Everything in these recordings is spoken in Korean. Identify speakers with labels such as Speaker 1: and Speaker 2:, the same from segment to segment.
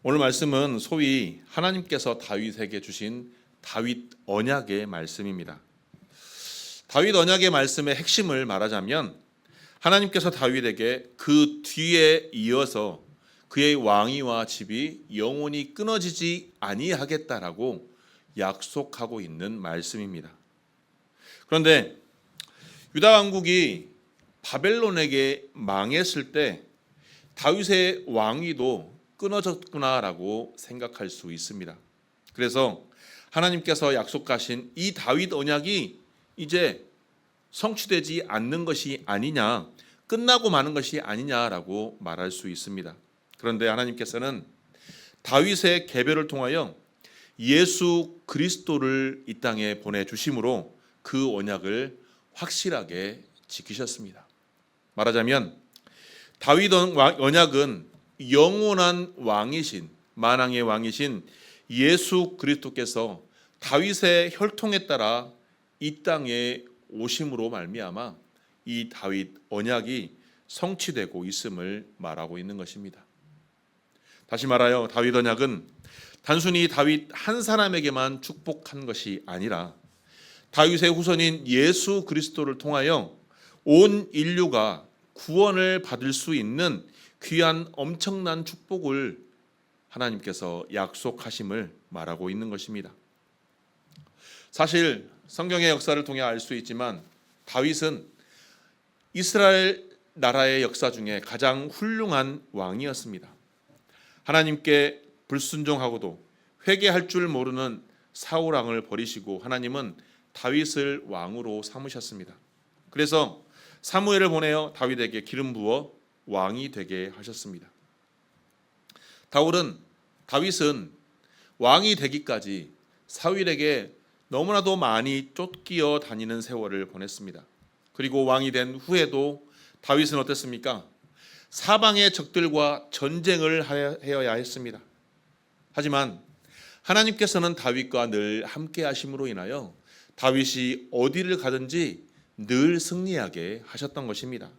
Speaker 1: 오늘 말씀은 소위 하나님께서 다윗에게 주신 다윗 언약의 말씀입니다. 다윗 언약의 말씀의 핵심을 말하자면 하나님께서 다윗에게 그 뒤에 이어서 그의 왕위와 집이 영원히 끊어지지 아니하겠다라고 약속하고 있는 말씀입니다. 그런데 유다 왕국이 바벨론에게 망했을 때 다윗의 왕위도 끊어졌구나라고 생각할 수 있습니다. 그래서 하나님께서 약속하신 이 다윗 언약이 이제 성취되지 않는 것이 아니냐, 끝나고 마는 것이 아니냐라고 말할 수 있습니다. 그런데 하나님께서는 다윗의 계별을 통하여 예수 그리스도를 이 땅에 보내주심으로 그 언약을 확실하게 지키셨습니다. 말하자면 다윗 언약은 영원한 왕이신, 만왕의 왕이신 예수 그리스도께서 다윗의 혈통에 따라 이 땅에 오심으로 말미암아 이 다윗 언약이 성취되고 있음을 말하고 있는 것입니다. 다시 말하여 다윗 언약은 단순히 다윗 한 사람에게만 축복한 것이 아니라 다윗의 후손인 예수 그리스도를 통하여 온 인류가 구원을 받을 수 있는 귀한 엄청난 축복을 하나님께서 약속하심을 말하고 있는 것입니다. 사실 성경의 역사를 통해 알 수 있지만 다윗은 이스라엘 나라의 역사 중에 가장 훌륭한 왕이었습니다. 하나님께 불순종하고도 회개할 줄 모르는 사울 왕을 버리시고 하나님은 다윗을 왕으로 삼으셨습니다. 그래서 사무엘을 보내어 다윗에게 기름 부어 왕이 되게 하셨습니다. 다윗은 왕이 되기까지 사울에게 너무나도 많이 쫓기어 다니는 세월을 보냈습니다. 그리고 왕이 된 후에도 다윗은 어땠습니까? 사방의 적들과 전쟁을 하여야 했습니다. 하지만 하나님께서는 다윗과 늘 함께 하심으로 인하여 다윗이 어디를 가든지 늘 승리하게 하셨던 것입니다.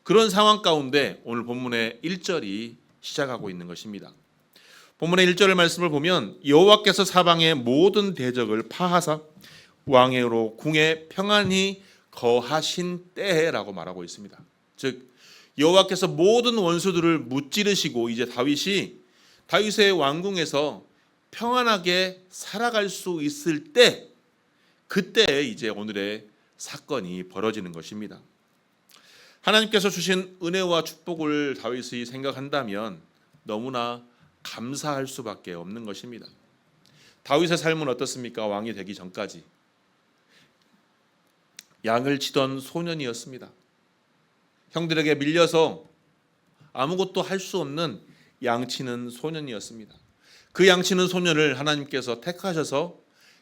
Speaker 1: 그런 상황 가운데 오늘 본문의 1절이 시작하고 있는 것입니다. 본문의 1절의 말씀을 보면 여호와께서 사방의 모든 대적을 파하사 왕으로 궁에 평안히 거하신 때라고 말하고 있습니다. 즉 여호와께서 모든 원수들을 무찌르시고 이제 다윗의 왕궁에서 평안하게 살아갈 수 있을 때, 그때 이제 오늘의 사건이 벌어지는 것입니다. 하나님께서 주신 은혜와 축복을 다윗이 생각한다면 너무나 감사할 수밖에 없는 것입니다. 다윗의 삶은 어떻습니까? 왕이 되기 전까지 양을 치던 소년이었습니다. 형들에게 밀려서 아무것도 할 수 없는 양치는 소년이었습니다. 그 양치는 소년을 하나님께서 택하셔서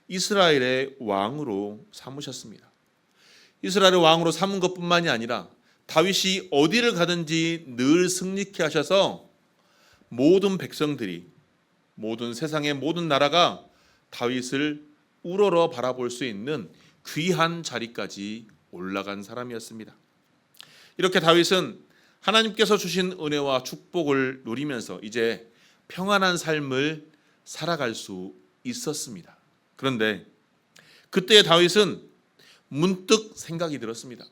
Speaker 1: 이스라엘의 왕으로 삼으셨습니다. 이스라엘의 왕으로 삼은 것뿐만이 아니라 다윗이 어디를 가든지 늘 승리케 하셔서 모든 백성들이, 모든 세상의 모든 나라가 다윗을 우러러 바라볼 수 있는 귀한 자리까지 올라간 사람이었습니다. 이렇게 다윗은 하나님께서 주신 은혜와 축복을 누리면서 이제 평안한 삶을 살아갈 수 있었습니다. 그런데 그때 다윗은 문득 생각이 들었습니다.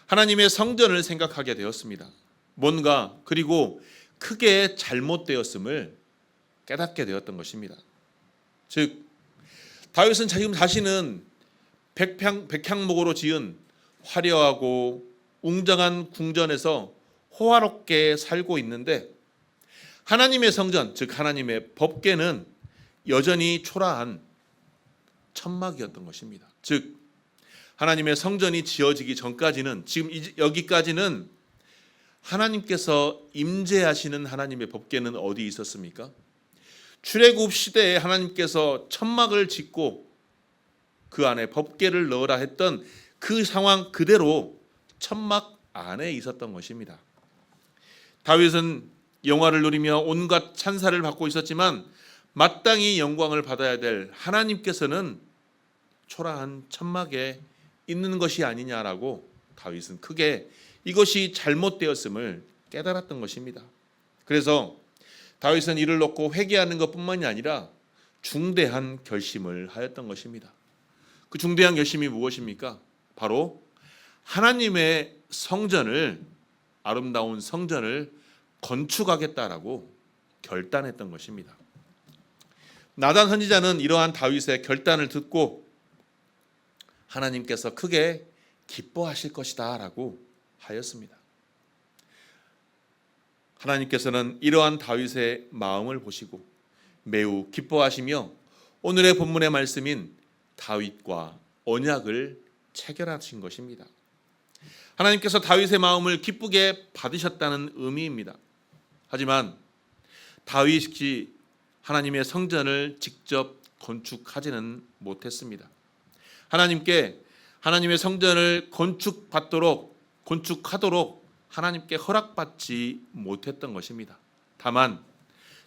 Speaker 1: 하나님의 성전을 생각하게 되었습니다. 뭔가 그리고 크게 잘못되었음을 깨닫게 되었던 것입니다. 즉 다윗은 지금 자신은 백향목으로 지은 화려하고 웅장한 궁전에서 호화롭게 살고 있는데 하나님의 성전, 즉 하나님의 법궤는 여전히 초라한 천막이었던 것입니다. 즉 하나님의 성전이 지어지기 전까지는, 지금 여기까지는 하나님께서 임재하시는 하나님의 법궤는 어디 있었습니까? 출애굽 시대에 하나님께서 천막을 짓고 그 안에 법궤를 넣으라 했던 그 상황 그대로 천막 안에 있었던 것입니다. 다윗은 영화를 누리며 온갖 찬사를 받고 있었지만 마땅히 영광을 받아야 될 하나님께서는 초라한 천막에 있는 것이 아니냐라고 다윗은 크게 이것이 잘못되었음을 깨달았던 것입니다. 그래서 다윗은 이를 놓고 회개하는 것뿐만이 아니라 중대한 결심을 하였던 것입니다. 그 중대한 결심이 무엇입니까? 바로 하나님의 성전을, 아름다운 성전을 건축하겠다라고 결단했던 것입니다. 나단 선지자는 이러한 다윗의 결단을 듣고 하나님께서 크게 기뻐하실 것이다 라고 하였습니다. 하나님께서는 이러한 다윗의 마음을 보시고 매우 기뻐하시며 오늘의 본문의 말씀인 다윗과 언약을 체결하신 것입니다. 하나님께서 다윗의 마음을 기쁘게 받으셨다는 의미입니다. 하지만 다윗이 하나님의 성전을 직접 건축하지는 못했습니다. 하나님께 하나님의 성전을 건축하도록 하나님께 허락받지 못했던 것입니다. 다만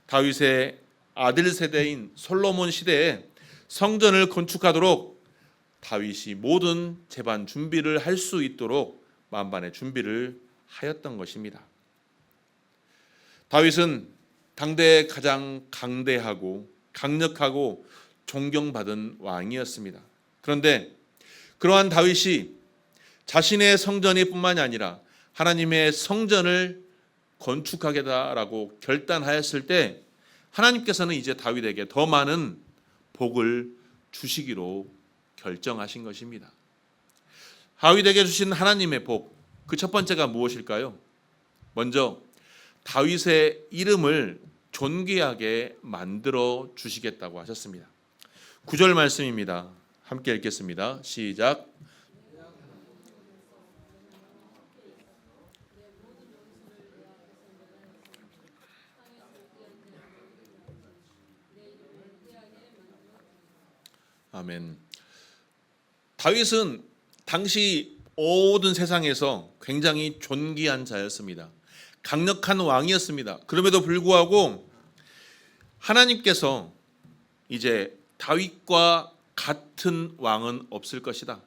Speaker 1: 다윗의 아들 세대인 솔로몬 시대에 성전을 건축하도록 다윗이 모든 제반 준비를 할 수 있도록 만반의 준비를 하였던 것입니다. 다윗은 당대에 가장 강대하고 강력하고 존경받은 왕이었습니다. 그런데 그러한 다윗이 자신의 성전이 뿐만이 아니라 하나님의 성전을 건축하겠다라고 결단하였을 때 하나님께서는 이제 다윗에게 더 많은 복을 주시기로 결정하신 것입니다. 다윗에게 주신 하나님의 복, 그 첫 번째가 무엇일까요? 먼저 다윗의 이름을 존귀하게 만들어 주시겠다고 하셨습니다. 9절 말씀입니다. 함께 읽겠습니다. 시작. 아멘. 다윗은 당시 모든 세상에서 굉장히 존귀한 자였습니다. 강력한 왕이었습니다. 그럼에도 불구하고 하나님께서 이제 다윗과 같은 왕은 없을 것이다.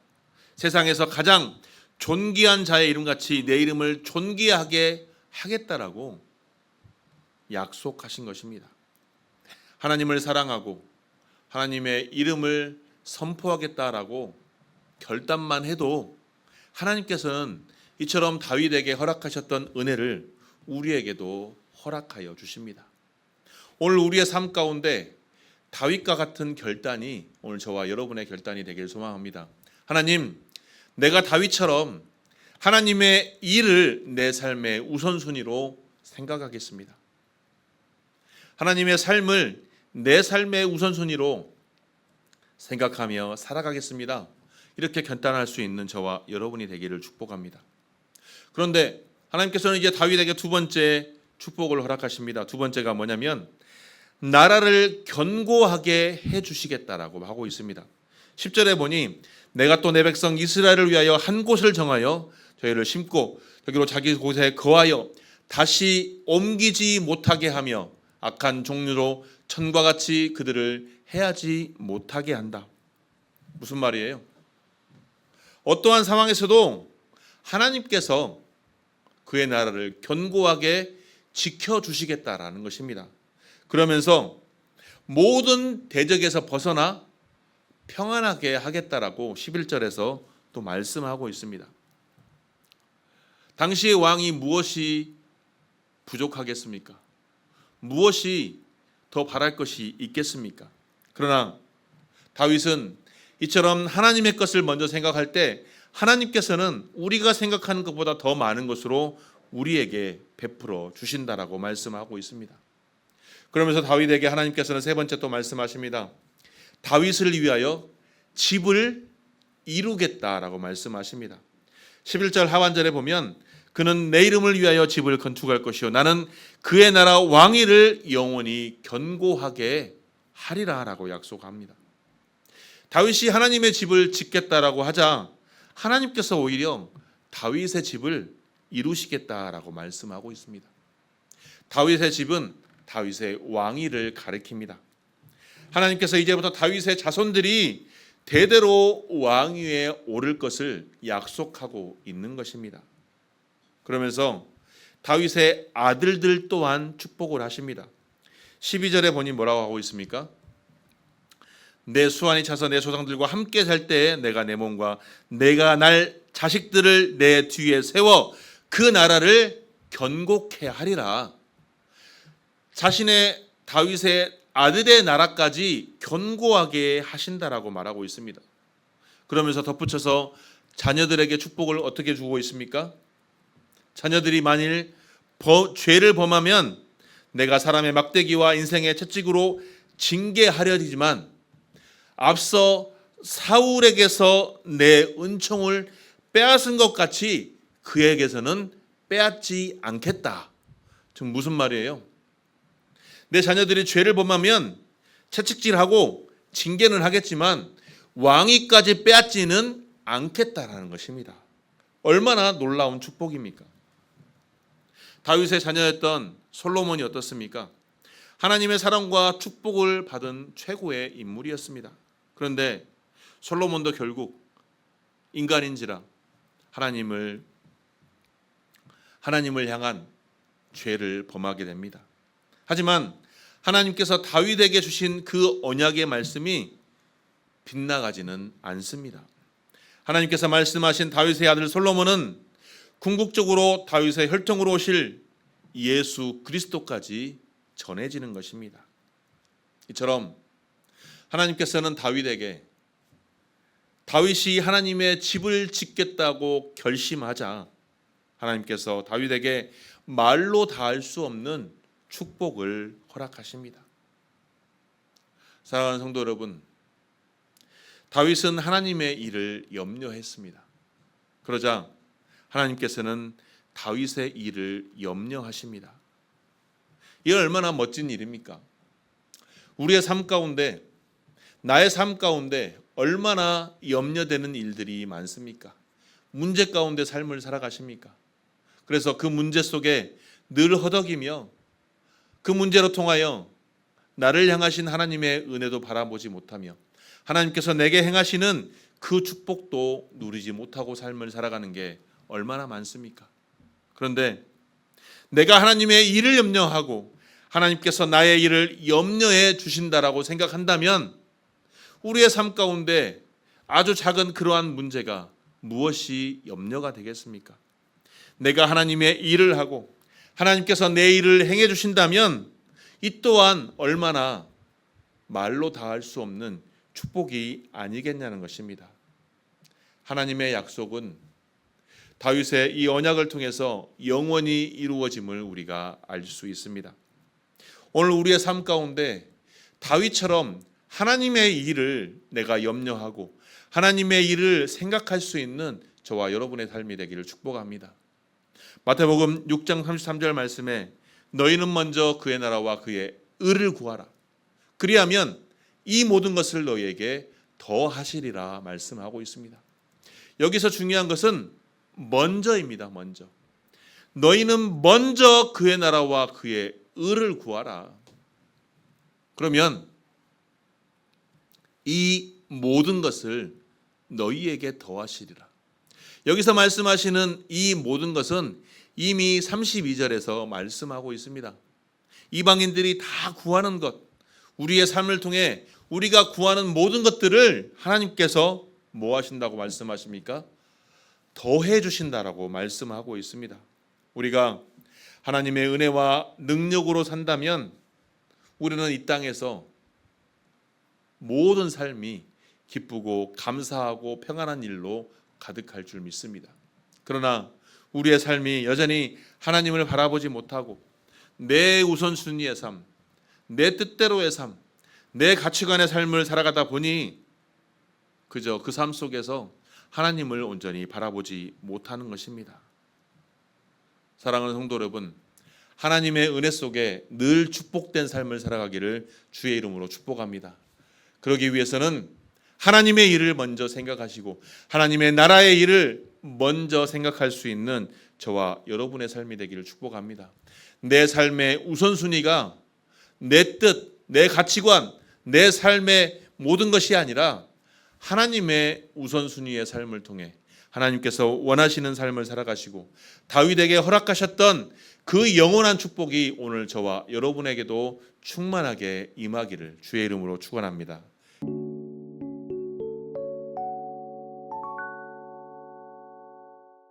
Speaker 1: 세상에서 가장 존귀한 자의 이름같이 내 이름을 존귀하게 하겠다라고 약속하신 것입니다. 하나님을 사랑하고 하나님의 이름을 선포하겠다라고 결단만 해도 하나님께서는 이처럼 다윗에게 허락하셨던 은혜를 우리에게도 허락하여 주십니다. 오늘 우리의 삶 가운데 다윗과 같은 결단이 오늘 저와 여러분의 결단이 되길 소망합니다. 하나님, 내가 다윗처럼 하나님의 일을 내 삶의 우선순위로 생각하겠습니다. 하나님의 삶을 내 삶의 우선순위로 생각하며 살아가겠습니다. 이렇게 결단할 수 있는 저와 여러분이 되기를 축복합니다. 그런데 하나님께서는 이제 다윗에게 두 번째 축복을 허락하십니다. 두 번째가 뭐냐면 나라를 견고하게 해주시겠다라고 하고 있습니다. 10절에 보니 내가 또 내 백성 이스라엘을 위하여 한 곳을 정하여 저희를 심고 여기로 자기 곳에 거하여 다시 옮기지 못하게 하며 악한 종류로 천과 같이 그들을 해하지 못하게 한다. 무슨 말이에요? 어떠한 상황에서도 하나님께서 그의 나라를 견고하게 지켜주시겠다라는 것입니다. 그러면서 모든 대적에서 벗어나 평안하게 하겠다라고 11절에서 또 말씀하고 있습니다. 당시의 왕이 무엇이 부족하겠습니까? 무엇이 더 바랄 것이 있겠습니까? 그러나 다윗은 이처럼 하나님의 것을 먼저 생각할 때 하나님께서는 우리가 생각하는 것보다 더 많은 것으로 우리에게 베풀어 주신다라고 말씀하고 있습니다. 그러면서 다윗에게 하나님께서는 세 번째 또 말씀하십니다. 다윗을 위하여 집을 이루겠다라고 말씀하십니다. 11절 하반절에 보면 그는 내 이름을 위하여 집을 건축할 것이요 나는 그의 나라 왕위를 영원히 견고하게 하리라라고 약속합니다. 다윗이 하나님의 집을 짓겠다라고 하자 하나님께서 오히려 다윗의 집을 이루시겠다라고 말씀하고 있습니다. 다윗의 집은 다윗의 왕위를 가리킵니다. 하나님께서 이제부터 다윗의 자손들이 대대로 왕위에 오를 것을 약속하고 있는 것입니다. 그러면서 다윗의 아들들 또한 축복을 하십니다. 12절에 보니 뭐라고 하고 있습니까? 내 수완이 차서 내 조상들과 함께 살 때에 내가 내 몸과 내가 날 자식들을 내 뒤에 세워 그 나라를 견고케 하리라. 자신의 다윗의 아들의 나라까지 견고하게 하신다라고 말하고 있습니다. 그러면서 덧붙여서 자녀들에게 축복을 어떻게 주고 있습니까? 자녀들이 만일 죄를 범하면 내가 사람의 막대기와 인생의 채찍으로 징계하려지만 앞서 사울에게서 내 은총을 빼앗은 것 같이 그에게서는 빼앗지 않겠다. 지금 무슨 말이에요? 내 자녀들이 죄를 범하면 채찍질하고 징계는 하겠지만 왕위까지 빼앗지는 않겠다라는 것입니다. 얼마나 놀라운 축복입니까? 다윗의 자녀였던 솔로몬이 어떻습니까? 하나님의 사랑과 축복을 받은 최고의 인물이었습니다. 그런데 솔로몬도 결국 인간인지라 하나님을 향한 죄를 범하게 됩니다. 하지만 하나님께서 다윗에게 주신 그 언약의 말씀이 빗나가지는 않습니다. 하나님께서 말씀하신 다윗의 아들 솔로몬은 궁극적으로 다윗의 혈통으로 오실 예수 그리스도까지 전해지는 것입니다. 이처럼 하나님께서는 다윗에게 다윗이 하나님의 집을 짓겠다고 결심하자 하나님께서 다윗에게 말로 다할 수 없는 축복을 허락하십니다. 사랑하는 성도 여러분, 다윗은 하나님의 일을 염려했습니다. 그러자 하나님께서는 다윗의 일을 염려하십니다. 이게 얼마나 멋진 일입니까? 우리의 삶 가운데, 나의 삶 가운데 얼마나 염려되는 일들이 많습니까? 문제 가운데 삶을 살아가십니까? 그래서 그 문제 속에 늘 허덕이며 그 문제로 통하여 나를 향하신 하나님의 은혜도 바라보지 못하며 하나님께서 내게 행하시는 그 축복도 누리지 못하고 삶을 살아가는 게 얼마나 많습니까? 그런데 내가 하나님의 일을 염려하고 하나님께서 나의 일을 염려해 주신다라고 생각한다면 우리의 삶 가운데 아주 작은 그러한 문제가 무엇이 염려가 되겠습니까? 내가 하나님의 일을 하고 하나님께서 내 일을 행해 주신다면 이 또한 얼마나 말로 다할 수 없는 축복이 아니겠냐는 것입니다. 하나님의 약속은 다윗의 이 언약을 통해서 영원히 이루어짐을 우리가 알 수 있습니다. 오늘 우리의 삶 가운데 다윗처럼 하나님의 일을 내가 염려하고 하나님의 일을 생각할 수 있는 저와 여러분의 삶이 되기를 축복합니다. 마태복음 6장 33절 말씀에 너희는 먼저 그의 나라와 그의 의를 구하라. 그리하면 이 모든 것을 너희에게 더하시리라 말씀하고 있습니다. 여기서 중요한 것은 먼저입니다. 먼저. 너희는 먼저 그의 나라와 그의 의를 구하라. 그러면 이 모든 것을 너희에게 더하시리라. 여기서 말씀하시는 이 모든 것은 이미 32절에서 말씀하고 있습니다. 이방인들이 다 구하는 것, 우리의 삶을 통해 우리가 구하는 모든 것들을 하나님께서 뭐 하신다고 말씀하십니까? 더해 주신다라고 말씀하고 있습니다. 우리가 하나님의 은혜와 능력으로 산다면 우리는 이 땅에서 모든 삶이 기쁘고 감사하고 평안한 일로 가득할 줄 믿습니다. 그러나 우리의 삶이 여전히 하나님을 바라보지 못하고 내 우선순위의 삶, 내 뜻대로의 삶, 내 가치관의 삶을 살아가다 보니 그저 그 삶 속에서 하나님을 온전히 바라보지 못하는 것입니다. 사랑하는 성도 여러분, 하나님의 은혜 속에 늘 축복된 삶을 살아가기를 주의 이름으로 축복합니다. 그러기 위해서는 하나님의 일을 먼저 생각하시고 하나님의 나라의 일을 먼저 생각할 수 있는 저와 여러분의 삶이 되기를 축복합니다. 내 삶의 우선순위가 내 뜻, 내 가치관, 내 삶의 모든 것이 아니라 하나님의 우선순위의 삶을 통해 하나님께서 원하시는 삶을 살아가시고 다윗에게 허락하셨던 그 영원한 축복이 오늘 저와 여러분에게도 충만하게 임하기를 주의 이름으로 축원합니다.